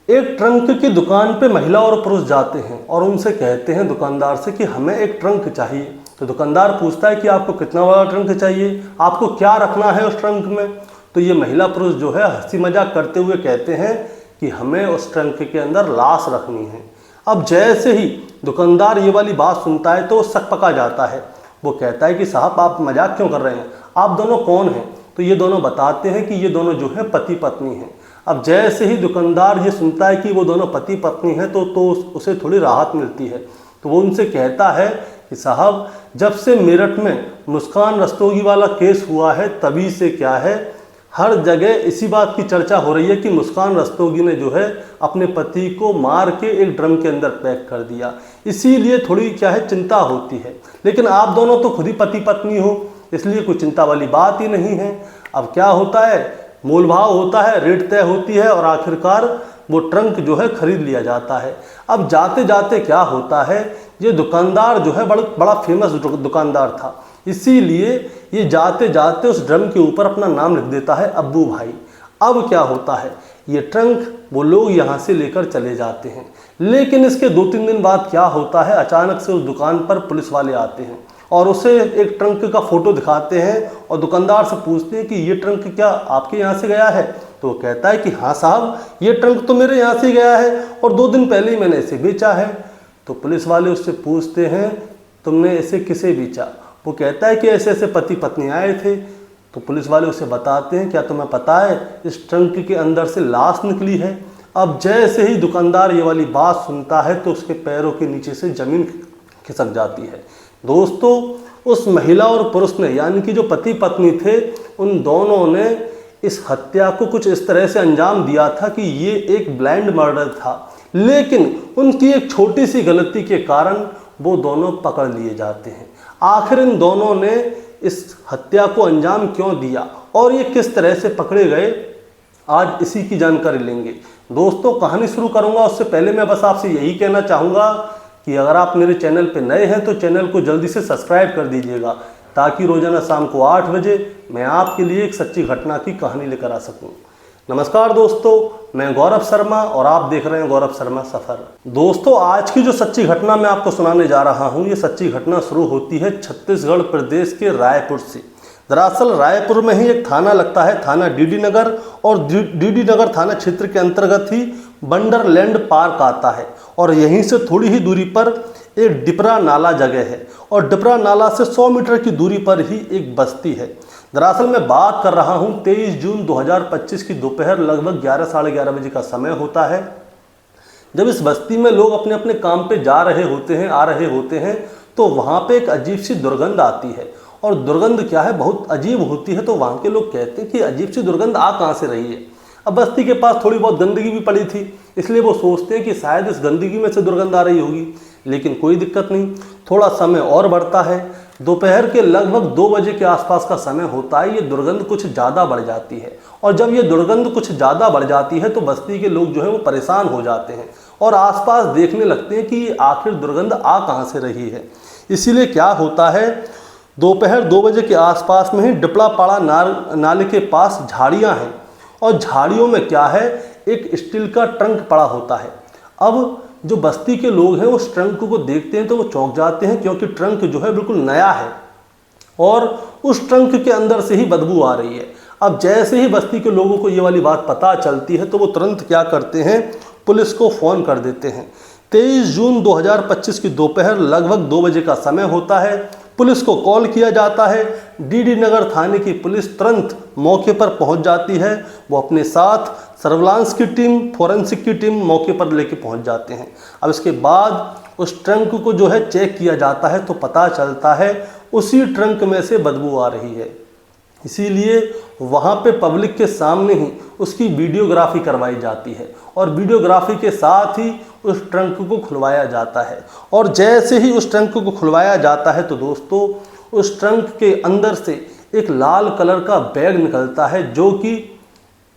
एक ट्रंक की दुकान पे महिला और पुरुष जाते हैं और उनसे कहते हैं दुकानदार से कि हमें एक ट्रंक चाहिए। तो दुकानदार पूछता है कि आपको कितना बड़ा ट्रंक चाहिए, आपको क्या रखना है उस ट्रंक में। तो ये महिला पुरुष जो है हंसी मजाक करते हुए कहते हैं कि हमें उस ट्रंक के अंदर लाश रखनी है। अब जैसे ही दुकानदार ये वाली बात सुनता है तो वो शक पका जाता है। वो कहता है कि साहब आप मजाक क्यों कर रहे हैं, आप दोनों कौन हैं। तो ये दोनों बताते हैं कि ये दोनों जो है पति पत्नी हैं। अब जैसे ही दुकानदार ये सुनता है कि वो दोनों पति पत्नी हैं तो उसे थोड़ी राहत मिलती है। तो वो उनसे कहता है कि साहब जब से मेरठ में मुस्कान रस्तोगी वाला केस हुआ है तभी से क्या है हर जगह इसी बात की चर्चा हो रही है कि मुस्कान रस्तोगी ने जो है अपने पति को मार के एक ड्रम के अंदर पैक कर दिया, इसीलिए थोड़ी क्या है चिंता होती है। लेकिन आप दोनों तो खुद ही पति पत्नी हो, इसलिए कोई चिंता वाली बात ही नहीं है। अब क्या होता है, मोल भाव होता है, रेट तय होती है और आखिरकार वो ट्रंक जो है खरीद लिया जाता है। अब जाते जाते क्या होता है, ये दुकानदार जो है बड़ा फेमस दुकानदार था, इसीलिए ये जाते जाते उस ड्रम के ऊपर अपना नाम लिख देता है अब्बू भाई। अब क्या होता है, ये ट्रंक वो लोग यहाँ से लेकर चले जाते हैं। लेकिन इसके 2-3 दिन बाद क्या होता है, अचानक से उस दुकान पर पुलिस वाले आते हैं और उसे एक ट्रंक का फ़ोटो दिखाते हैं और दुकानदार से पूछते हैं कि ये ट्रंक क्या आपके यहाँ से गया है। तो वो कहता है कि हाँ साहब ये ट्रंक तो मेरे यहाँ से गया है और 2 दिन पहले ही मैंने इसे बेचा है। तो पुलिस वाले उससे पूछते हैं तुमने इसे किसे बेचा। वो कहता है कि ऐसे ऐसे पति पत्नी आए थे। तो पुलिस वाले उसे बताते हैं क्या तुम्हें पता है इस ट्रंक के अंदर से लाश निकली है। अब जैसे ही दुकानदार ये वाली बात सुनता है तो उसके पैरों के नीचे से ज़मीन खिसक जाती है। दोस्तों उस महिला और पुरुष ने यानी कि जो पति पत्नी थे उन दोनों ने इस हत्या को कुछ इस तरह से अंजाम दिया था कि ये एक ब्लाइंड मर्डर था। लेकिन उनकी एक छोटी सी गलती के कारण वो दोनों पकड़ लिए जाते हैं। आखिर इन दोनों ने इस हत्या को अंजाम क्यों दिया और ये किस तरह से पकड़े गए, आज इसी की जानकारी लेंगे। दोस्तों कहानी शुरू करूंगा उससे पहले मैं बस आपसे यही कहना चाहूँगा कि अगर आप मेरे चैनल पर नए हैं तो चैनल को जल्दी से सब्सक्राइब कर दीजिएगा ताकि रोजाना शाम को 8 बजे मैं आपके लिए एक सच्ची घटना की कहानी लेकर आ सकूं। नमस्कार दोस्तों, मैं गौरव शर्मा और आप देख रहे हैं गौरव शर्मा सफ़र। दोस्तों आज की जो सच्ची घटना मैं आपको सुनाने जा रहा हूं, ये सच्ची घटना शुरू होती है छत्तीसगढ़ प्रदेश के रायपुर से। दरअसल रायपुर में ही एक थाना लगता है, थाना डीडी नगर, और डीडी नगर थाना क्षेत्र के अंतर्गत ही वंडरलैंड पार्क आता है और यहीं से थोड़ी ही दूरी पर एक डिपरा नाला जगह है और डिपरा नाला से 100 मीटर की दूरी पर ही एक बस्ती है। दरअसल मैं बात कर रहा हूं 23 जून 2025 की दोपहर लगभग 11 साढ़े 11 बजे का समय होता है, जब इस बस्ती में लोग अपने अपने काम पे जा रहे होते हैं, आ रहे होते हैं, तो वहाँ पे एक अजीब सी दुर्गंध आती है। और दुर्गंध क्या है, बहुत अजीब होती है। तो वहाँ के लोग कहते हैं कि अजीब सी दुर्गंध आ कहाँ से रही है। अब बस्ती के पास थोड़ी बहुत गंदगी भी पड़ी थी, इसलिए वो सोचते हैं कि शायद इस गंदगी में से दुर्गंध आ रही होगी। लेकिन कोई दिक्कत नहीं, थोड़ा समय और बढ़ता है। दोपहर के लगभग 2 बजे के आसपास का समय होता है, ये दुर्गंध कुछ ज़्यादा बढ़ जाती है। और जब ये दुर्गंध कुछ ज़्यादा बढ़ जाती है तो बस्ती के लोग जो है वो परेशान हो जाते हैं और आसपास देखने लगते हैं कि आखिर दुर्गंध आ कहाँ से रही है। इसीलिए क्या होता है, दोपहर 2 बजे के आसपास में ही डिपड़ापाड़ा नाले के पास झाड़ियाँ हैं और झाड़ियों में क्या है, एक स्टील का ट्रंक पड़ा होता है। अब जो बस्ती के लोग हैं उस ट्रंक को देखते हैं तो वो चौंक जाते हैं, क्योंकि ट्रंक जो है बिल्कुल नया है और उस ट्रंक के अंदर से ही बदबू आ रही है। अब जैसे ही बस्ती के लोगों को ये वाली बात पता चलती है तो वो तुरंत क्या करते हैं, पुलिस को फ़ोन कर देते हैं। 23 जून 2025 की दोपहर लगभग 2 बजे का समय होता है। पुलिस को कॉल किया जाता है। डीडी नगर थाने की पुलिस तुरंत मौके पर पहुंच जाती है। वो अपने साथ सर्विलांस की टीम, फोरेंसिक की टीम मौके पर लेके पहुंच जाते हैं। अब इसके बाद उस ट्रंक को जो है चेक किया जाता है तो पता चलता है उसी ट्रंक में से बदबू आ रही है। इसीलिए वहाँ पे पब्लिक के सामने ही उसकी वीडियोग्राफी करवाई जाती है और वीडियोग्राफी के साथ ही उस ट्रंक को खुलवाया जाता है। और जैसे ही उस ट्रंक को खुलवाया जाता है तो दोस्तों उस ट्रंक के अंदर से एक लाल कलर का बैग निकलता है जो कि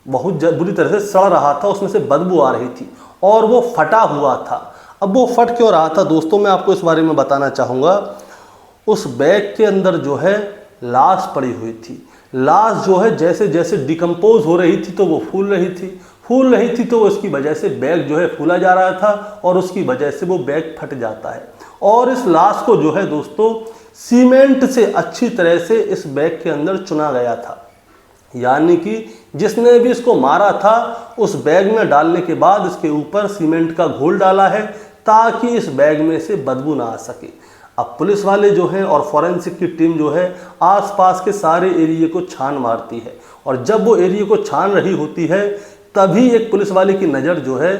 बहुत बुरी तरह से सड़ रहा था, उसमें से बदबू आ रही थी और वो फटा हुआ था। अब वो फट क्यों रहा था दोस्तों, मैं आपको इस बारे में बताना चाहूँगा। उस बैग के अंदर जो है लाश पड़ी हुई थी। लाश जो है जैसे जैसे डिकम्पोज हो रही थी तो वो फूल रही थी, फूल रही थी तो उसकी वजह से बैग जो है फूला जा रहा था और उसकी वजह से वो बैग फट जाता है। और इस लाश को जो है दोस्तों सीमेंट से अच्छी तरह से इस बैग के अंदर चुना गया था, यानी कि जिसने भी इसको मारा था उस बैग में डालने के बाद इसके ऊपर सीमेंट का घोल डाला है ताकि इस बैग में से बदबू ना आ सके। अब पुलिस वाले जो हैं और फॉरेंसिक की टीम जो है आसपास के सारे एरिया को छान मारती है, और जब वो एरिया को छान रही होती है तभी एक पुलिस वाले की नज़र जो है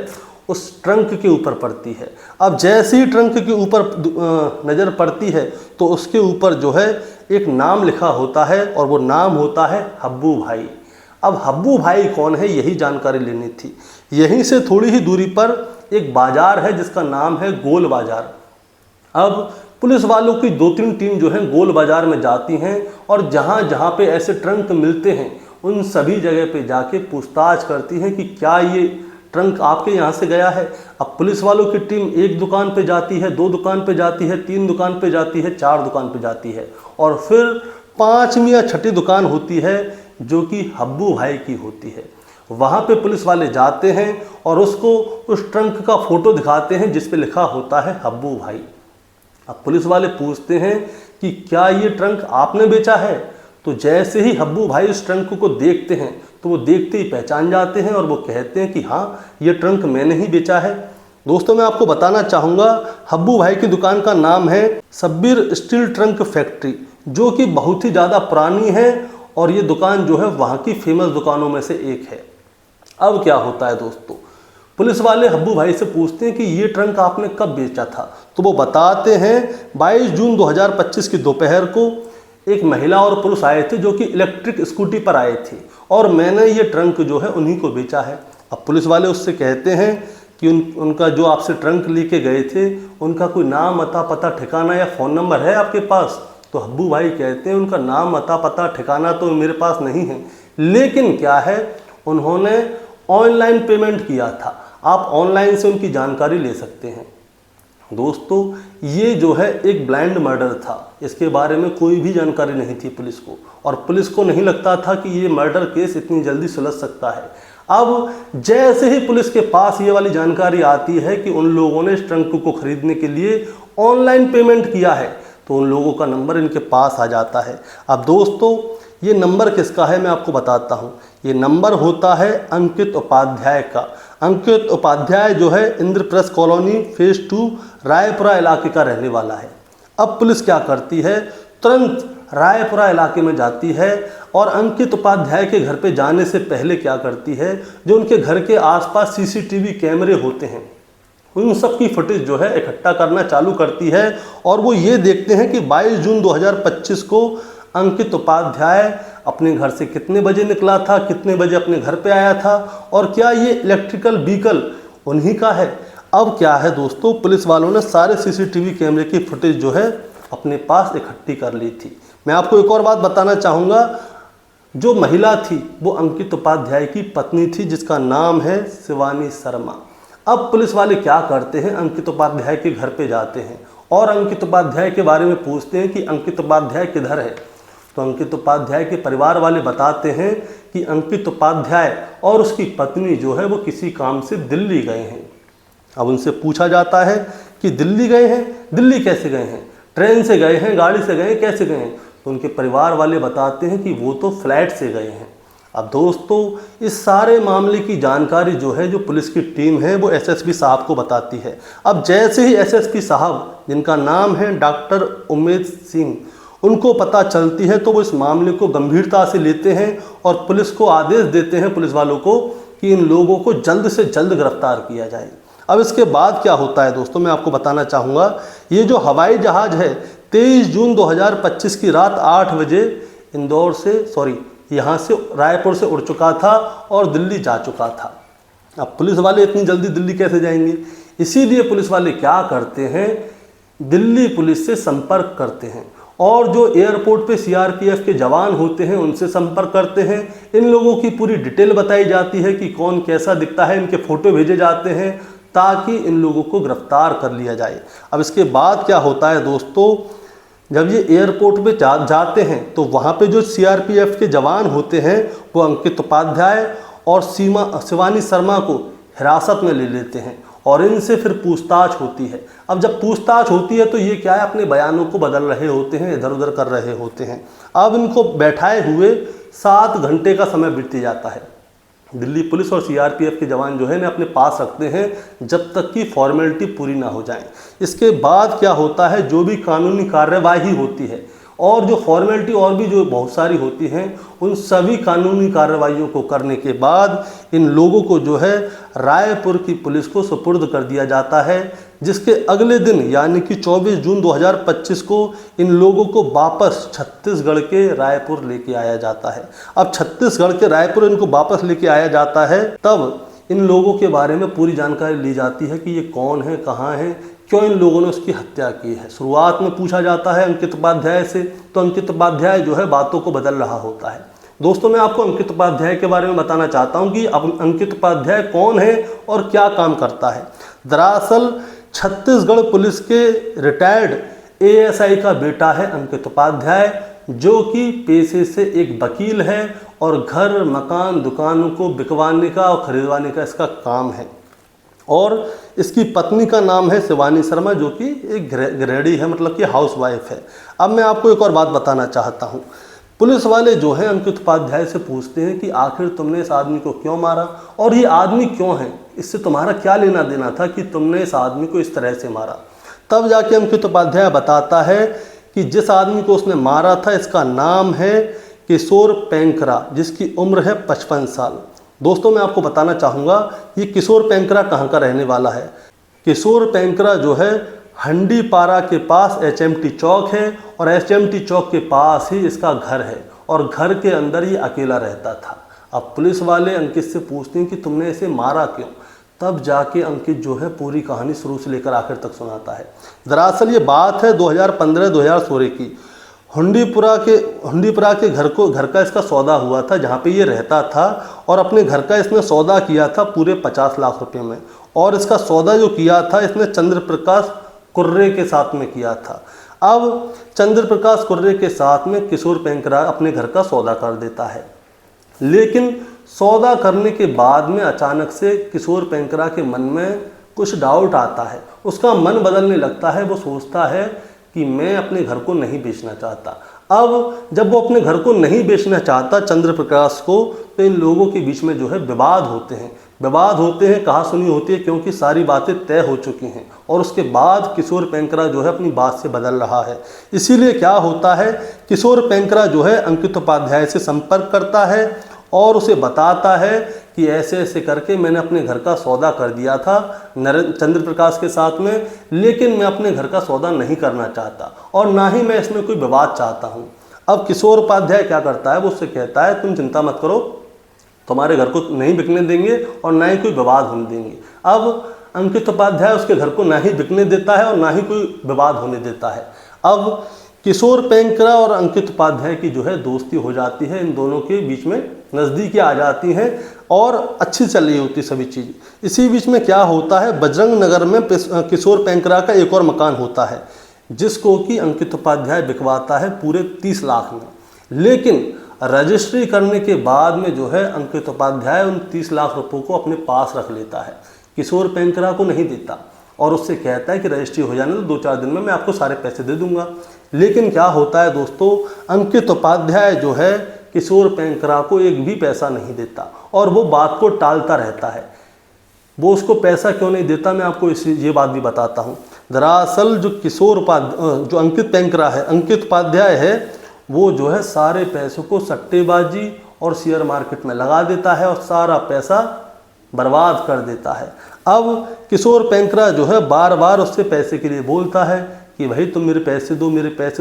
उस ट्रंक के ऊपर पड़ती है। अब जैसे ही ट्रंक के ऊपर नज़र पड़ती है तो उसके ऊपर जो है एक नाम लिखा होता है और वो नाम होता है हब्बू भाई। अब हब्बू भाई कौन है यही जानकारी लेनी थी। यहीं से थोड़ी ही दूरी पर एक बाज़ार है जिसका नाम है गोल बाज़ार। अब पुलिस वालों की 2-3 टीम जो है गोल बाज़ार में जाती हैं और जहाँ जहाँ पे ऐसे ट्रंक मिलते हैं उन सभी जगह पे जाके पूछताछ करती हैं कि क्या ये ट्रंक आपके यहाँ से गया है। अब पुलिस वालों की टीम 1 दुकान पे जाती है, 2 दुकान पे जाती है, 3 दुकान पे जाती है, 4 दुकान पे जाती है और फिर 5वीं या 6ठी दुकान होती है जो कि हब्बू भाई की होती है। वहाँ पे पुलिस वाले जाते हैं और उसको उस ट्रंक का फ़ोटो दिखाते हैं जिस पे लिखा होता है हब्बू भाई। अब पुलिस वाले पूछते हैं कि क्या ये ट्रंक आपने बेचा है, तो जैसे ही हब्बू भाई इस ट्रंक को देखते हैं तो वो देखते ही पहचान जाते हैं और वो कहते हैं कि हाँ ये ट्रंक मैंने ही बेचा है। दोस्तों मैं आपको बताना चाहूँगा हब्बू भाई की दुकान का नाम है सब्बीर स्टील ट्रंक फैक्ट्री, जो कि बहुत ही ज़्यादा पुरानी है और ये दुकान जो है वहाँ की फेमस दुकानों में से एक है। अब क्या होता है दोस्तों, पुलिस वाले हब्बू भाई से पूछते हैं कि ये ट्रंक आपने कब बेचा था, तो वो बताते हैं 22 जून 2025 की दोपहर को एक महिला और पुरुष आए थे जो कि इलेक्ट्रिक स्कूटी पर आए थे और मैंने ये ट्रंक जो है उन्हीं को बेचा है। अब पुलिस वाले उससे कहते हैं कि उनका जो आपसे ट्रंक लेके गए थे उनका कोई नाम अता पता ठिकाना या फ़ोन नंबर है आपके पास, तो हब्बू भाई कहते हैं उनका नाम अता पता ठिकाना तो मेरे पास नहीं है, लेकिन क्या है उन्होंने ऑनलाइन पेमेंट किया था, आप ऑनलाइन से उनकी जानकारी ले सकते हैं। दोस्तों ये जो है एक ब्लाइंड मर्डर था, इसके बारे में कोई भी जानकारी नहीं थी पुलिस को और पुलिस को नहीं लगता था कि ये मर्डर केस इतनी जल्दी सुलझ सकता है। अब जैसे ही पुलिस के पास ये वाली जानकारी आती है कि उन लोगों ने इस ट्रंक को खरीदने के लिए ऑनलाइन पेमेंट किया है तो उन लोगों का नंबर इनके पास आ जाता है। अब दोस्तों ये नंबर किसका है मैं आपको बताता हूँ। ये नंबर होता है अंकित उपाध्याय का। अंकित उपाध्याय जो है इंद्रप्रस्थ कॉलोनी फेज़ 2 रायपुरा इलाके का रहने वाला है। अब पुलिस क्या करती है, तुरंत रायपुरा इलाके में जाती है और अंकित उपाध्याय के घर पे जाने से पहले क्या करती है, जो उनके घर के आसपास सीसीटीवी कैमरे होते हैं उन सब की फुटेज जो है इकट्ठा करना चालू करती है और वो ये देखते हैं कि 22 जून 2025 को अंकित उपाध्याय अपने घर से कितने बजे निकला था, कितने बजे अपने घर पे आया था और क्या ये इलेक्ट्रिकल व्हीकल उन्हीं का है। अब क्या है दोस्तों, पुलिस वालों ने सारे सीसीटीवी कैमरे की फुटेज जो है अपने पास इकट्ठी कर ली थी। मैं आपको एक और बात बताना चाहूँगा, जो महिला थी वो अंकित उपाध्याय की पत्नी थी जिसका नाम है शिवानी शर्मा। अब पुलिस वाले क्या करते हैं, अंकित उपाध्याय के घर पे जाते हैं और अंकित उपाध्याय के बारे में पूछते हैं कि अंकित उपाध्याय किधर है। तो अंकित उपाध्याय के परिवार वाले बताते हैं कि अंकित उपाध्याय और उसकी पत्नी जो है वो किसी काम से दिल्ली गए हैं। अब उनसे पूछा जाता है कि दिल्ली गए हैं, दिल्ली कैसे गए हैं, ट्रेन से गए हैं, गाड़ी से गए हैं, कैसे गए हैं। तो उनके परिवार वाले बताते हैं कि वो तो फ्लाइट से गए हैं। अब दोस्तों इस सारे मामले की जानकारी जो है, जो पुलिस की टीम है वो एसएसपी साहब को बताती है। अब जैसे ही एसएसपी साहब, जिनका नाम है डॉक्टर उमेद सिंह, उनको पता चलती है तो वो इस मामले को गंभीरता से लेते हैं और पुलिस को आदेश देते हैं, पुलिस वालों को, कि इन लोगों को जल्द से जल्द गिरफ्तार किया जाए। अब इसके बाद क्या होता है दोस्तों, मैं आपको बताना चाहूँगा। ये जो हवाई जहाज़ है 23 जून 2025 की रात 8 बजे यहाँ से रायपुर से उड़ चुका था और दिल्ली जा चुका था। अब पुलिस वाले इतनी जल्दी दिल्ली कैसे जाएंगे, इसीलिए पुलिस वाले क्या करते हैं, दिल्ली पुलिस से संपर्क करते हैं और जो एयरपोर्ट पे सीआरपीएफ के जवान होते हैं उनसे संपर्क करते हैं। इन लोगों की पूरी डिटेल बताई जाती है कि कौन कैसा दिखता है, इनके फ़ोटो भेजे जाते हैं ताकि इन लोगों को गिरफ्तार कर लिया जाए। अब इसके बाद क्या होता है दोस्तों, जब ये एयरपोर्ट पे जाते हैं तो वहाँ पे जो सीआरपीएफ के जवान होते हैं वो अंकित उपाध्याय और शिवानी शर्मा को हिरासत में ले लेते हैं और इनसे फिर पूछताछ होती है। अब जब पूछताछ होती है तो ये क्या है, अपने बयानों को बदल रहे होते हैं, इधर उधर कर रहे होते हैं। अब इनको बैठाए हुए 7 घंटे का समय बीत जाता है। दिल्ली पुलिस और सीआरपीएफ के जवान जो है इन्हें अपने पास रखते हैं जब तक कि फॉर्मेलिटी पूरी ना हो जाए। इसके बाद क्या होता है, जो भी कानूनी कार्यवाही होती है और जो फॉर्मेलिटी और भी जो बहुत सारी होती हैं, उन सभी कानूनी कार्रवाइयों को करने के बाद इन लोगों को जो है रायपुर की पुलिस को सुपुर्द कर दिया जाता है, जिसके अगले दिन यानी कि 24 जून 2025 को इन लोगों को वापस छत्तीसगढ़ के रायपुर लेके आया जाता है। अब छत्तीसगढ़ के रायपुर इनको वापस लेके आया जाता है, तब इन लोगों के बारे में पूरी जानकारी ली जाती है कि ये कौन है, कहाँ है, क्यों इन लोगों ने उसकी हत्या की है। शुरुआत में पूछा जाता है अंकित उपाध्याय से, तो अंकित उपाध्याय जो है बातों को बदल रहा होता है। दोस्तों, मैं आपको अंकित उपाध्याय के बारे में बताना चाहता हूं कि अब अंकित उपाध्याय कौन है और क्या काम करता है। दरअसल छत्तीसगढ़ पुलिस के रिटायर्ड एएसआई का बेटा है अंकित उपाध्याय, जो कि पेशे से एक वकील है और घर मकान दुकानों को बिकवाने का और खरीदवाने का इसका काम है। और इसकी पत्नी का नाम है शिवानी शर्मा, जो कि एक गृहिणी है, मतलब कि हाउसवाइफ है। अब मैं आपको एक और बात बताना चाहता हूँ। पुलिस वाले जो हैं अंकित उपाध्याय से पूछते हैं कि आखिर तुमने इस आदमी को क्यों मारा और ये आदमी क्यों है, इससे तुम्हारा क्या लेना देना था कि तुमने इस आदमी को इस तरह से मारा। तब जाके अंकित उपाध्याय बताता है कि जिस आदमी को उसने मारा था इसका नाम है किशोर पेंकरा, जिसकी उम्र है 55 साल। दोस्तों, मैं आपको बताना चाहूँगा ये किशोर पेंकरा कहाँ का रहने वाला है। किशोर पेंकरा जो है हंडीपारा के पास एचएमटी चौक है और एचएमटी चौक के पास ही इसका घर है और घर के अंदर ये अकेला रहता था। अब पुलिस वाले अंकित से पूछते हैं कि तुमने इसे मारा क्यों। तब जाके अंकित जो है पूरी कहानी शुरू से लेकर आखिर तक सुनाता है। दरअसल ये बात है 2015-2016 की। हुंडीपुरा के घर का इसका सौदा हुआ था, जहाँ पे ये रहता था, और अपने घर का इसने सौदा किया था पूरे 50 लाख रुपए में। और इसका सौदा जो किया था इसने चंद्र प्रकाश कुर्रे के साथ में किया था। अब चंद्र प्रकाश कुर्रे के साथ में किशोर पेंकरा अपने घर का सौदा कर देता है, लेकिन सौदा करने के बाद में अचानक से किशोर पेंकरा के मन में कुछ डाउट आता है। उसका मन बदलने लगता है। वो सोचता है कि मैं अपने घर को नहीं बेचना चाहता। अब जब वो अपने घर को नहीं बेचना चाहता चंद्र प्रकाश को, तो इन लोगों के बीच में जो है विवाद होते हैं, कहा सुनी होती है, क्योंकि सारी बातें तय हो चुकी हैं। और उसके बाद किशोर पेंकरा जो है अपनी बात से बदल रहा है। इसीलिए क्या होता है, किशोर पेंकरा जो है अंकित उपाध्याय से संपर्क करता है और उसे बताता है कि ऐसे ऐसे करके मैंने अपने घर का सौदा कर दिया था चंद्र प्रकाश के साथ में, लेकिन मैं अपने घर का सौदा नहीं करना चाहता और ना ही मैं इसमें कोई विवाद चाहता हूँ। अब किशोर उपाध्याय क्या करता है, वो उससे कहता है तुम चिंता मत करो, तुम्हारे घर को नहीं बिकने देंगे और ना ही कोई विवाद होने देंगे। अब अंकित उपाध्याय उसके घर को ना ही बिकने देता है और ना ही कोई विवाद होने देता है। अब किशोर पेंकरा और अंकित उपाध्याय की जो है दोस्ती हो जाती है, इन दोनों के बीच में नज़दीकी आ जाती हैं और अच्छी चल रही होती सभी चीज़। इसी बीच में क्या होता है, बजरंग नगर में किशोर पेंकरा का एक और मकान होता है, जिसको कि अंकित उपाध्याय बिकवाता है पूरे 30 लाख में। लेकिन रजिस्ट्री करने के बाद में जो है अंकित उपाध्याय उन 30 लाख रुपयों को अपने पास रख लेता है, किशोर पेंकरा को नहीं देता और उससे कहता है कि रजिस्ट्री हो जाने तो 2-4 दिन में मैं आपको सारे पैसे दे दूंगा। लेकिन क्या होता है दोस्तों, अंकित उपाध्याय जो है किशोर पेंकरा को एक भी पैसा नहीं देता और वो बात को टालता रहता है। वो उसको पैसा क्यों नहीं देता, मैं आपको ये बात भी बताता हूँ। दरअसल जो अंकित उपाध्याय है, वो जो है सारे पैसों को सट्टेबाजी और शेयर मार्केट में लगा देता है और सारा पैसा बर्बाद कर देता है। अब किशोर पेंकरा जो है बार बार उससे पैसे के लिए बोलता है कि भाई तुम मेरे पैसे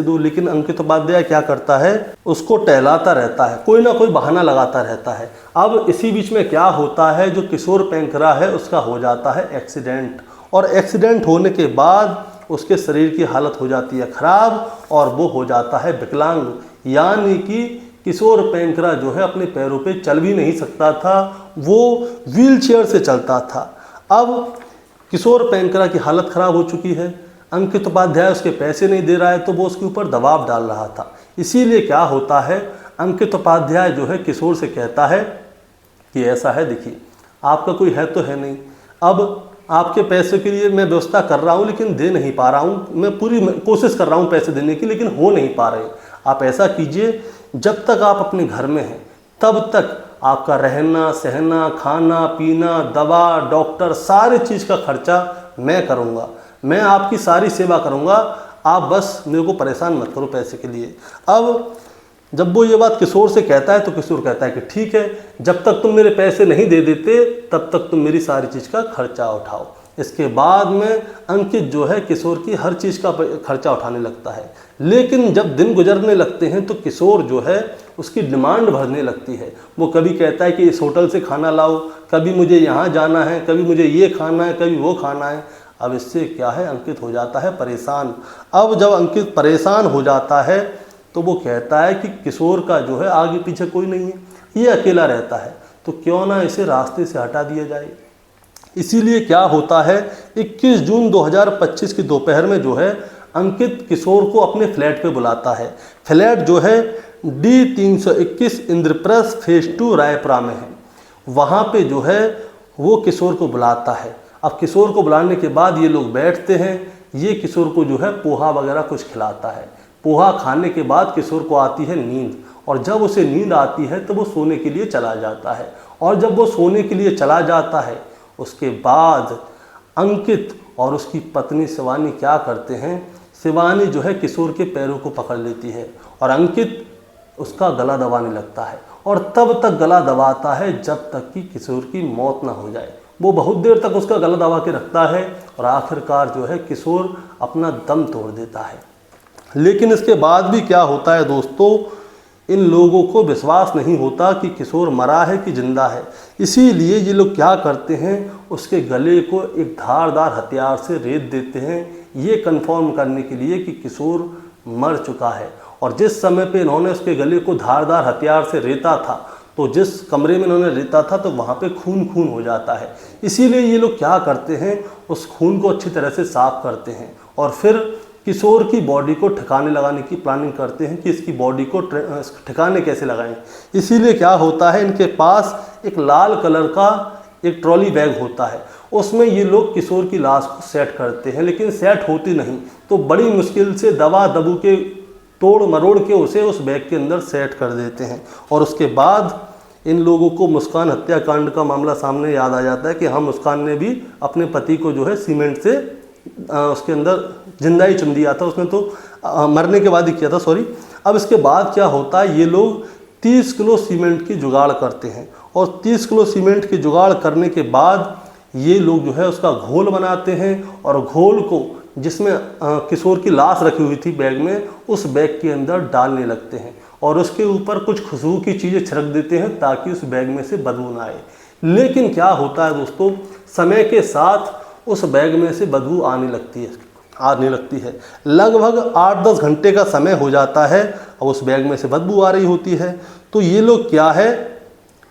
दो, लेकिन अंकित उपाध्याय क्या करता है, उसको टहलाता रहता है, कोई ना कोई बहाना लगाता रहता है। अब इसी बीच में क्या होता है, जो किशोर पेंकरा है उसका हो जाता है एक्सीडेंट, और एक्सीडेंट होने के बाद उसके शरीर की हालत हो जाती है खराब और वो हो जाता है विकलांग, यानी कि किशोर पेंकरा जो है अपने पैरों पे चल भी नहीं सकता था, वो व्हीलचेयर से चलता था। अब किशोर पेंकरा की हालत खराब हो चुकी है, अंकित उपाध्याय उसके पैसे नहीं दे रहा है, तो वो उसके ऊपर दबाव डाल रहा था। इसीलिए क्या होता है, अंकित उपाध्याय जो है किशोर से कहता है कि ऐसा है, देखिए आपका कोई है तो है नहीं, अब आपके पैसे के लिए मैं व्यवस्था कर रहा हूँ लेकिन दे नहीं पा रहा हूँ, मैं पूरी कोशिश कर रहा हूँ पैसे देने की लेकिन हो नहीं पा रहे। आप ऐसा कीजिए, जब तक आप अपने घर में हैं तब तक आपका रहना सहना, खाना पीना, दवा, डॉक्टर, सारी चीज़ का खर्चा मैं करूँगा, मैं आपकी सारी सेवा करूँगा, आप बस मेरे को परेशान मत करो पैसे के लिए। अब जब वो ये बात किशोर से कहता है तो किशोर कहता है कि ठीक है, जब तक तुम मेरे पैसे नहीं दे देते तब तक तुम मेरी सारी चीज़ का खर्चा उठाओ। इसके बाद में अंकित जो है किशोर की हर चीज़ का खर्चा उठाने लगता है। लेकिन जब दिन गुजरने लगते हैं तो किशोर जो है उसकी डिमांड बढ़ने लगती है। वो कभी कहता है कि इस होटल से खाना लाओ, कभी मुझे यहाँ जाना है, कभी मुझे ये खाना है, कभी वो खाना है। अब इससे क्या है, अंकित हो जाता है परेशान। अब जब अंकित परेशान हो जाता है तो वो कहता है कि किशोर का जो है आगे पीछे कोई नहीं है, ये अकेला रहता है, तो क्यों ना इसे रास्ते से हटा दिया जाए। इसीलिए क्या होता है, 21 जून 2025 की दोपहर में जो है अंकित किशोर को अपने फ्लैट पे बुलाता है। फ्लैट जो है D321 इंद्रप्रस्थ फेज 2 रायपुरा में है। वहाँ पे जो है वो किशोर को बुलाता है। अब किशोर को बुलाने के बाद ये लोग बैठते हैं, ये किशोर को जो है पोहा वगैरह कुछ खिलाता है। पोहा खाने के बाद किशोर को आती है नींद, और जब उसे नींद आती है तो वो सोने के लिए चला जाता है। और जब वो सोने के लिए चला जाता है उसके बाद अंकित और उसकी पत्नी शिवानी क्या करते हैं, शिवानी जो है किशोर के पैरों को पकड़ लेती है और अंकित उसका गला दबाने लगता है, और तब तक गला दबाता है जब तक कि किशोर की मौत ना हो जाए। वो बहुत देर तक उसका गला दबा के रखता है और आखिरकार जो है किशोर अपना दम तोड़ देता है। लेकिन इसके बाद भी क्या होता है दोस्तों, इन लोगों को विश्वास नहीं होता कि किशोर मरा है कि जिंदा है। इसीलिए ये लोग क्या करते हैं, उसके गले को एक धारदार हथियार से रेत देते हैं, ये कंफर्म करने के लिए कि किशोर मर चुका है। और जिस समय पे इन्होंने उसके गले को धारदार हथियार से रेता था, तो जिस कमरे में इन्होंने रेता था तो वहाँ पे खून खून हो जाता है। इसीलिए ये लोग क्या करते हैं, उस खून को अच्छी तरह से साफ करते हैं और फिर किशोर की बॉडी को ठिकाने लगाने की प्लानिंग करते हैं कि इसकी बॉडी को ठिकाने कैसे लगाएं। इसीलिए क्या होता है, इनके पास एक लाल कलर का एक ट्रॉली बैग होता है, उसमें ये लोग किशोर की लाश को सेट करते हैं, लेकिन सेट होती नहीं, तो बड़ी मुश्किल से दबा दबू के तोड़ मरोड़ के उसे उस बैग के अंदर सेट कर देते हैं। और उसके बाद इन लोगों को मुस्कान हत्याकांड का मामला सामने याद आ जाता है कि हाँ, मुस्कान ने भी अपने पति को जो है सीमेंट से उसके अंदर जिंदा ही चुन दिया था, उसने तो मरने के बाद ही किया था, सॉरी। अब इसके बाद क्या होता है, ये लोग 30 किलो सीमेंट की जुगाड़ करते हैं और 30 किलो सीमेंट की जुगाड़ करने के बाद ये लोग जो है उसका घोल बनाते हैं और घोल को जिसमें किशोर की लाश रखी हुई थी बैग में, उस बैग के अंदर डालने लगते हैं और उसके ऊपर कुछ खुशबू की चीज़ें छिड़क देते हैं ताकि उस बैग में से बदबू ना आए। लेकिन क्या होता है दोस्तों, समय के साथ उस बैग में से बदबू आने लगती है। लगभग 8-10 घंटे का समय हो जाता है और उस बैग में से बदबू आ रही होती है। तो ये लोग क्या है,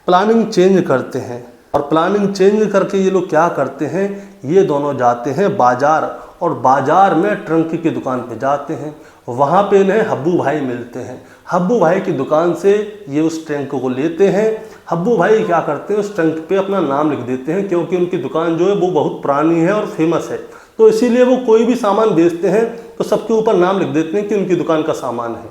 प्लानिंग चेंज करते हैं और प्लानिंग चेंज करके ये लोग क्या करते हैं, ये दोनों जाते हैं बाजार और बाजार में ट्रंक की दुकान पे जाते हैं। वहाँ पे इन्हें हब्बू भाई मिलते हैं। हब्बू भाई की दुकान से ये उस ट्रंक को लेते हैं। हब्बू भाई क्या करते हैं, उस ट्रंक पे अपना नाम लिख देते हैं, क्योंकि उनकी दुकान जो है वो बहुत पुरानी है और फेमस है, तो इसीलिए वो कोई भी सामान बेचते हैं तो सबके ऊपर नाम लिख देते हैं कि उनकी दुकान का सामान है।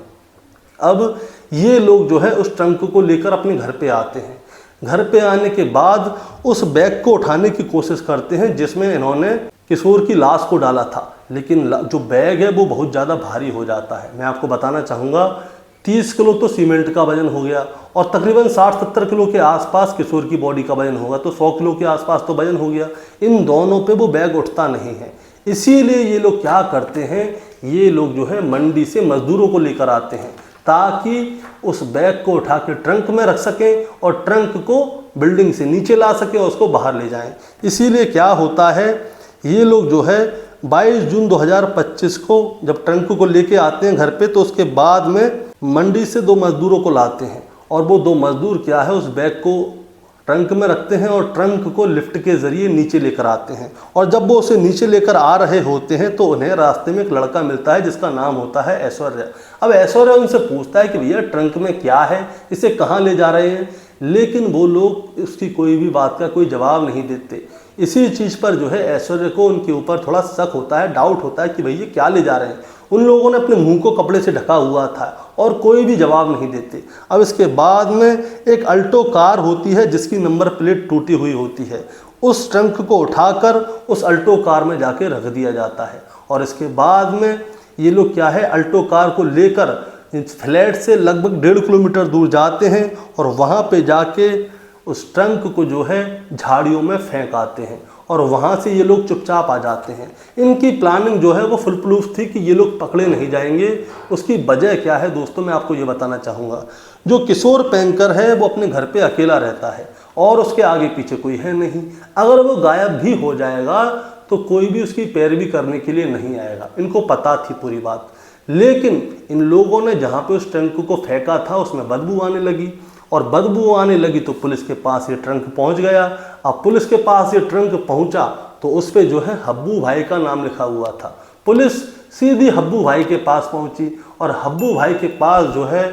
अब ये लोग जो है उस ट्रंक को लेकर अपने घर पे आते हैं। घर पे आने के बाद उस बैग को उठाने की कोशिश करते हैं जिसमें इन्होंने किशोर की लाश को डाला था, लेकिन जो बैग है वो बहुत ज़्यादा भारी हो जाता है। मैं आपको बताना चाहूँगा, 30 किलो तो सीमेंट का वजन हो गया और तकरीबन 60-70 किलो के आसपास किशोर की बॉडी का वजन होगा, तो 100 किलो के आसपास तो वजन हो गया। इन दोनों पे वो बैग उठता नहीं है। इसीलिए ये लोग क्या करते हैं, ये लोग जो है मंडी से मजदूरों को लेकर आते हैं ताकि उस बैग को उठा के ट्रंक में रख सकें और ट्रंक को बिल्डिंग से नीचे ला सकें और उसको बाहर ले जाएं। इसीलिए क्या होता है, ये लोग जो है 22 जून 2025 को जब ट्रंक को लेके आते हैं घर पे, तो उसके बाद में मंडी से 2 मजदूरों को लाते हैं और वो 2 मजदूर क्या है, उस बैग को ट्रंक में रखते हैं और ट्रंक को लिफ्ट के ज़रिए नीचे लेकर आते हैं। और जब वो उसे नीचे लेकर आ रहे होते हैं तो उन्हें रास्ते में एक लड़का मिलता है जिसका नाम होता है ऐश्वर्या। अब ऐश्वर्या उनसे पूछता है कि भैया ट्रंक में क्या है, इसे कहाँ ले जा रहे हैं। लेकिन वो लोग उसकी कोई भी बात का कोई जवाब नहीं देते। इसी चीज़ पर जो है ऐश्वर्या को उनके ऊपर थोड़ा शक होता है, डाउट होता है कि भई ये क्या ले जा रहे हैं। उन लोगों ने अपने मुंह को कपड़े से ढका हुआ था और कोई भी जवाब नहीं देते। अब इसके बाद में एक अल्टो कार होती है जिसकी नंबर प्लेट टूटी हुई होती है। उस ट्रंक को उठाकर उस अल्टो कार में जाके रख दिया जाता है और इसके बाद में ये लोग क्या है, अल्टो कार को लेकर फ्लैट से लगभग 1.5 किलोमीटर दूर जाते हैं और वहाँ पे जाके उस ट्रंक को जो है झाड़ियों में फेंक आते हैं और वहाँ से ये लोग चुपचाप आ जाते हैं। इनकी प्लानिंग जो है वो फुल प्रूफ थी कि ये लोग पकड़े नहीं जाएंगे। उसकी वजह क्या है दोस्तों, मैं आपको ये बताना चाहूँगा। जो किशोर पेंकर है वो अपने घर पे अकेला रहता है और उसके आगे पीछे कोई है नहीं। अगर वो गायब भी हो जाएगा तो कोई भी उसकी पैरवी करने के लिए नहीं आएगा। इनको पता थी पूरी बात, लेकिन इन लोगों ने जहाँ पे उस ट्रंक को फेंका था उसमें बदबू आने लगी और बदबू आने लगी तो पुलिस के पास ये ट्रंक पहुंच गया। अब पुलिस के पास ये ट्रंक पहुंचा तो उस पे जो है हब्बू भाई का नाम लिखा हुआ था। पुलिस सीधी हब्बू भाई के पास पहुंची और हब्बू भाई के पास जो है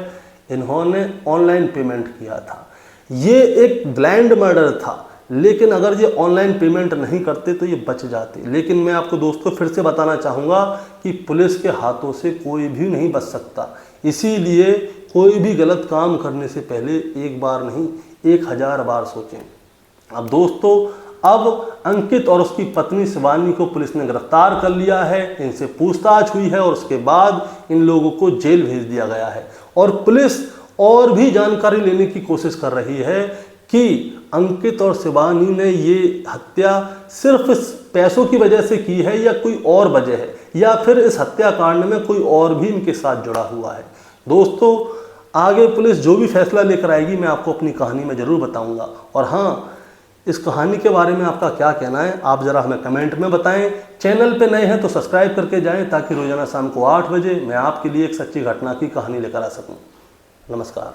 इन्होंने ऑनलाइन पेमेंट किया था। ये एक ब्लाइंड मर्डर था, लेकिन अगर ये ऑनलाइन पेमेंट नहीं करते तो ये बच जाते। लेकिन मैं आपको दोस्तों फिर से बताना चाहूँगा कि पुलिस के हाथों से कोई भी नहीं बच सकता। इसीलिए कोई भी गलत काम करने से पहले एक बार नहीं 1000 बार सोचें। अब दोस्तों अब अंकित और उसकी पत्नी शिवानी को पुलिस ने गिरफ्तार कर लिया है। इनसे पूछताछ हुई है और उसके बाद इन लोगों को जेल भेज दिया गया है और पुलिस और भी जानकारी लेने की कोशिश कर रही है कि अंकित और शिवानी ने ये हत्या सिर्फ पैसों की वजह से की है या कोई और वजह है, या फिर इस हत्याकांड में कोई और भी इनके साथ जुड़ा हुआ है। दोस्तों आगे पुलिस जो भी फैसला लेकर आएगी मैं आपको अपनी कहानी में ज़रूर बताऊंगा। और हाँ, इस कहानी के बारे में आपका क्या कहना है आप ज़रा हमें कमेंट में बताएं। चैनल पे नए हैं तो सब्सक्राइब करके जाएं ताकि रोज़ाना शाम को 8 बजे मैं आपके लिए एक सच्ची घटना की कहानी लेकर आ सकूं। नमस्कार।